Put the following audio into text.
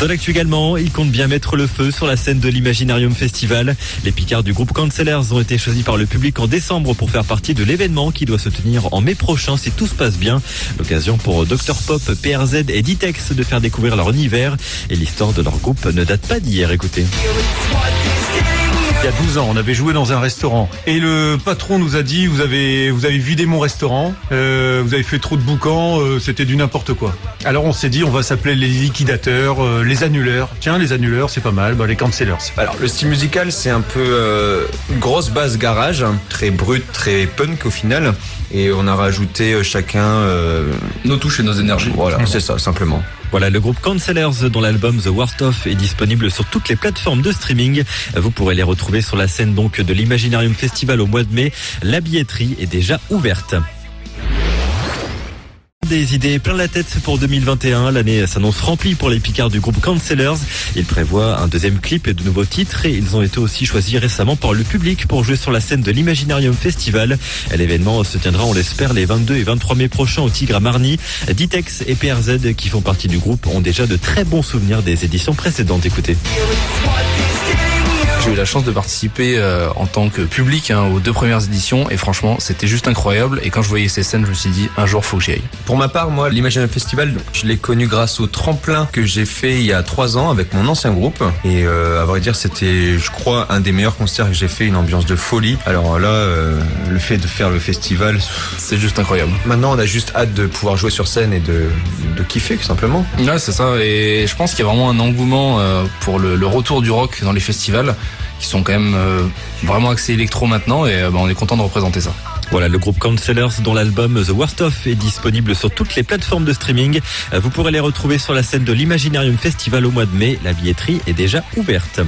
Dans l'actu également, ils comptent bien mettre le feu sur la scène de l'Imaginarium Festival. Les Picards du groupe Cancellers ont été choisis par le public en décembre pour faire partie de l'événement qui doit se tenir en mai prochain si tout se passe bien. L'occasion pour Dr Pop, PRZ et Ditex de faire découvrir leur univers. Et l'histoire de leur groupe ne date pas d'hier, écoutez. Il y a 12 ans, on avait joué dans un restaurant et le patron nous a dit vous avez vidé mon restaurant, vous avez fait trop de boucans, c'était du n'importe quoi. Alors on s'est dit on va s'appeler les liquidateurs, les annuleurs. Tiens, les annuleurs, c'est pas mal, les cancellers. Alors le style musical, c'est un peu grosse basse garage, très brut, très punk au final, et on a rajouté chacun nos touches et nos énergies. Voilà, c'est ça simplement. Voilà, le groupe Cancellers dont l'album The Worst Of est disponible sur toutes les plateformes de streaming. Vous pourrez les retrouver sur la scène donc de l'Imaginarium Festival au mois de mai. La billetterie est déjà ouverte. Des idées plein la tête pour 2021. L'année s'annonce remplie pour les Picards du groupe Cancellers. Ils prévoient un deuxième clip et de nouveaux titres et ils ont été aussi choisis récemment par le public pour jouer sur la scène de l'Imaginarium Festival. L'événement se tiendra, on l'espère, les 22 et 23 mai prochains au Tigre à Marny. Ditex et PRZ qui font partie du groupe ont déjà de très bons souvenirs des éditions précédentes. Écoutez. J'ai eu la chance de participer en tant que public aux 2 premières éditions et franchement c'était juste incroyable et quand je voyais ces scènes je me suis dit un jour faut que j'y aille. Pour ma part, moi l'Imaginarium Festival, je l'ai connu grâce au tremplin que j'ai fait il y a 3 ans avec mon ancien groupe et à vrai dire c'était je crois un des meilleurs concerts que j'ai fait, une ambiance de folie. Alors là le fait de faire le festival, c'est juste incroyable. Maintenant on a juste hâte de pouvoir jouer sur scène et de kiffer tout simplement. Ouais c'est ça et je pense qu'il y a vraiment un engouement pour le retour du rock dans les festivals qui sont quand même vraiment axés électro maintenant et on est content de représenter ça. Voilà, le groupe Cancellers dont l'album The Worst Of est disponible sur toutes les plateformes de streaming. Vous pourrez les retrouver sur la scène de l'Imaginarium Festival au mois de mai. La billetterie est déjà ouverte.